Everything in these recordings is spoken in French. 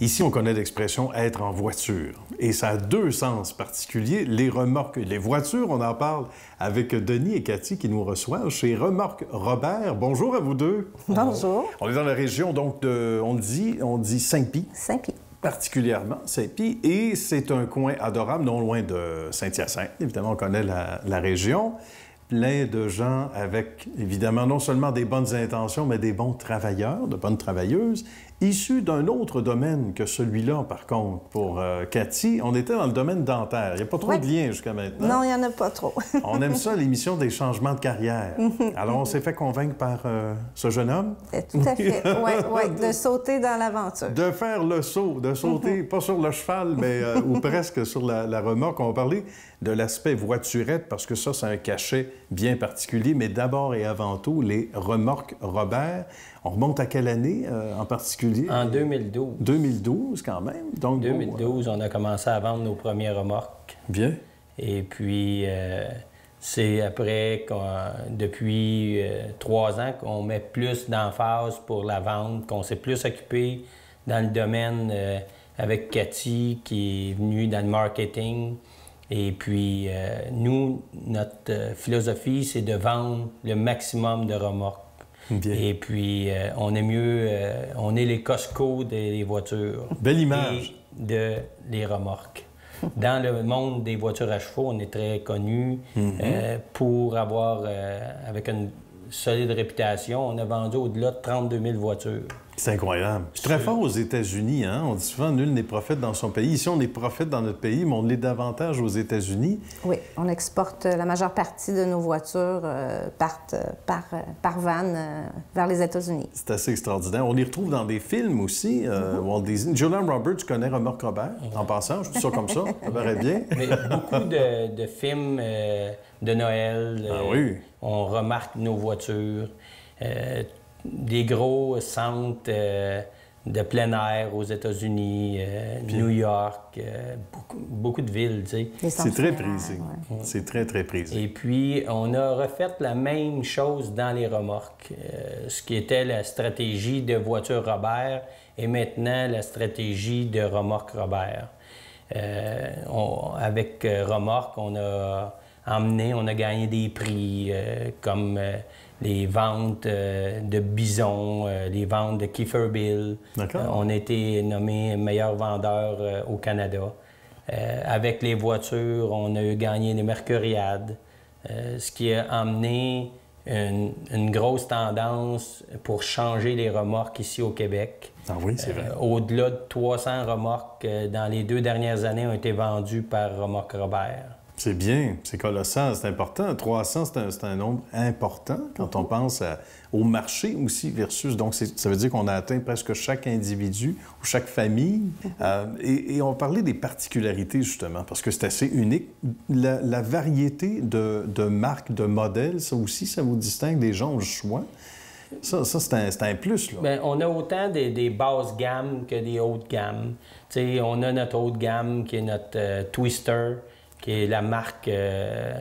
Ici, on connaît l'expression « être en voiture ». Et ça a deux sens particuliers. Les remorques, les voitures, on en parle avec Denis et Cathy qui nous reçoivent chez Remorque Robert. Bonjour à vous deux. Bonjour. On est dans la région, donc, on dit Saint-Pie. Saint-Pie. Particulièrement Saint-Pie. Et c'est un coin adorable, non loin de Saint-Hyacinthe. Évidemment, on connaît la région. Plein de gens avec, évidemment, non seulement des bonnes intentions, mais des bons travailleurs, de bonnes travailleuses, issus d'un autre domaine que celui-là, par contre. Pour Cathy, on était dans le domaine dentaire. Il n'y a pas trop de liens jusqu'à maintenant. Non, il n'y en a pas trop. On aime ça, l'émission des changements de carrière. Alors, on s'est fait convaincre par ce jeune homme. Tout à fait, oui, de sauter dans l'aventure. De faire le saut, de sauter, pas sur le cheval, mais ou presque sur la remorque. On va parler de l'aspect voiturette, parce que ça, c'est un cachet bien particulier. Mais d'abord et avant tout, les remorques Robert. On remonte à quelle année en particulier? En 2012. 2012, quand même. Donc, 2012, on a commencé à vendre nos premières remorques. Bien. Et puis, c'est après, depuis 3 ans, qu'on met plus d'emphase pour la vente, qu'on s'est plus occupé dans le domaine avec Cathy, qui est venue dans le marketing. Et puis, nous, notre philosophie, c'est de vendre le maximum de remorques. Bien. Et puis, on est mieux, on est les Costco des voitures. Belle image. Et des remorques. Dans le monde des voitures à chevaux, on est très connus pour avoir, avec une solide réputation, on a vendu au-delà de 32 000 voitures. C'est incroyable. C'est très fort aux États-Unis, hein? On dit souvent « nul n'est prophète dans son pays ». Ici, on est prophète dans notre pays, mais on l'est davantage aux États-Unis. Oui, on exporte la majeure partie de nos voitures partent par van vers les États-Unis. C'est assez extraordinaire. On les retrouve dans des films aussi. Walt Disney. Julia Roberts, tu connais Remorque Robert, en passant. Je dis ça comme ça, ça paraît bien. Mais beaucoup de films de Noël, oui. On remarque nos voitures. Des gros centres de plein air aux États-Unis, New York, beaucoup de villes, tu sais. C'est très prisé. Ouais. C'est très, très prisé. Et puis, on a refait la même chose dans les remorques. Ce qui était la stratégie de voiture Robert et maintenant la stratégie de remorque Robert. Avec remorque, on a gagné des prix comme les ventes de Bison, les ventes de Kiefer-Bill. On a été nommé meilleur vendeur au Canada. Avec les voitures, on a gagné les Mercuriades, ce qui a amené une grosse tendance pour changer les remorques ici au Québec. Ah oui, c'est vrai. Au-delà de 300 remorques dans les 2 dernières années ont été vendues par Remorque Robert. C'est bien, c'est colossal, c'est important. 300, c'est un nombre important quand on pense au marché aussi versus... Donc, ça veut dire qu'on a atteint presque chaque individu ou chaque famille. Et on parlait des particularités, justement, parce que c'est assez unique. La variété de marques, de modèles, ça aussi, ça vous distingue, des gens ont le choix. Ça c'est un plus, là. Bien, on a autant des basses gammes que des hautes gammes. Tu sais, on a notre haute gamme qui est notre Twister, qui est la marque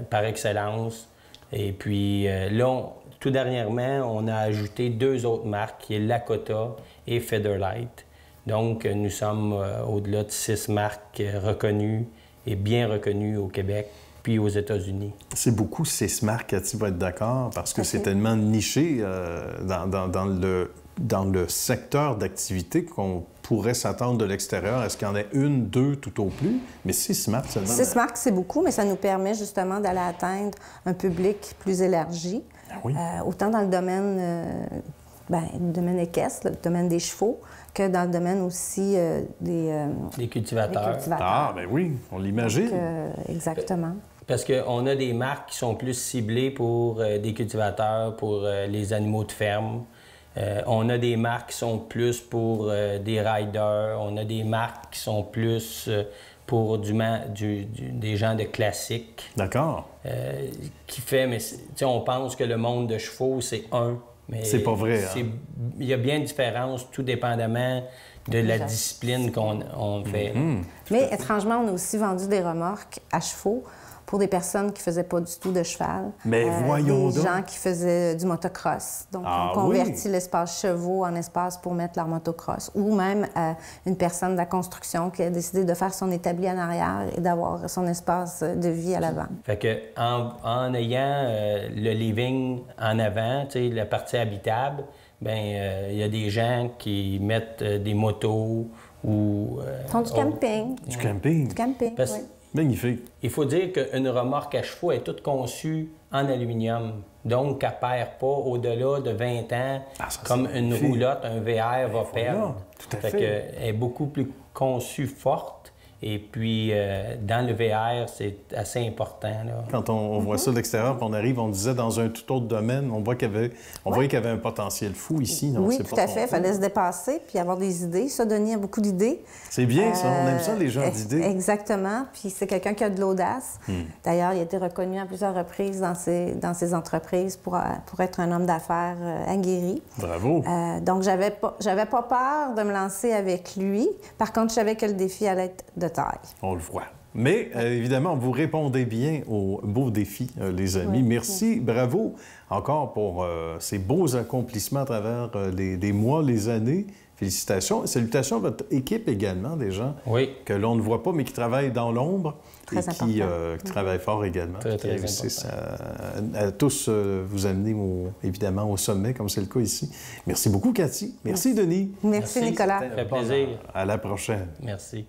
par excellence. Et puis là, tout dernièrement, on a ajouté 2 autres marques, qui est Lakota et Featherlight. Donc, nous sommes au-delà de 6 marques reconnues et bien reconnues au Québec puis aux États-Unis. C'est beaucoup 6 marques, Cathy va être d'accord, parce que c'est tellement niché dans le secteur d'activité qu'on pourrait s'attendre de l'extérieur. Est-ce qu'il y en a 1, 2 tout au plus? Mais 6 marques seulement. 6 marques, c'est beaucoup, mais ça nous permet justement d'aller atteindre un public plus élargi. Ah oui. Autant dans le domaine équestre, le domaine des chevaux, que dans le domaine aussi des cultivateurs. Ah, bien oui, on l'imagine. Exactement. Parce qu'on a des marques qui sont plus ciblées pour des cultivateurs, pour les animaux de ferme. On a des marques qui sont plus pour des riders. On a des marques qui sont plus pour des gens de classique. D'accord. Qui fait, mais on pense que le monde de chevaux, c'est un. Mais c'est pas vrai. Il y a bien une différence, tout dépendamment de la discipline qu'on fait. Mais étrangement, on a aussi vendu des remorques à chevaux pour des personnes qui ne faisaient pas du tout de cheval. Mais voyons des donc! gens qui faisaient du motocross. Donc, Ah, on convertit l'espace chevaux en espace pour mettre leur motocross. Ou même une personne de la construction qui a décidé de faire son établi en arrière et d'avoir son espace de vie à l'avant. Fait que en ayant le living en avant, tu sais, la partie habitable, bien, il y a des gens qui mettent des motos ou... font du camping. Du camping? Du camping, Parce- oui. Magnifique. Il faut dire qu'une remorque à chevaux est toute conçue en aluminium. Donc, elle ne perd pas au-delà de 20 ans, Ah, ça, comme c'est une magnifique. roulotte, un VR va perdre. tout à fait. fait. Que elle est beaucoup plus conçue forte. Et puis, dans le VR, c'est assez important. Là. Quand on voit ça de l'extérieur, puis on arrive, on disait dans un tout autre domaine, on voit voyait qu'il y avait un potentiel fou ici. Non, Oui, c'est tout pas à son fait. Il tour. fallait se dépasser puis avoir des idées. Ça, Denis a beaucoup d'idées. C'est bien, ça. On aime ça, les gens d'idées. Exactement. Puis c'est quelqu'un qui a de l'audace. D'ailleurs, il a été reconnu à plusieurs reprises dans ses entreprises pour être un homme d'affaires aguerri. Bravo. Donc, j'avais pas peur de me lancer avec lui. Par contre, je savais que le défi allait être de taille. On le voit. Mais évidemment, vous répondez bien aux beaux défis, les amis. Oui. Merci, bravo encore pour ces beaux accomplissements à travers les mois, les années. Félicitations. Salutations à votre équipe également, des gens Oui. que l'on ne voit pas, mais qui travaillent dans l'ombre Très et qui important. travaillent fort également. Très, qui très réussissent à tous vous amener, évidemment, au sommet, comme c'est le cas ici. Merci beaucoup, Cathy. Merci, Denis. Merci, Nicolas. Ça fait plaisir. À la prochaine. Merci.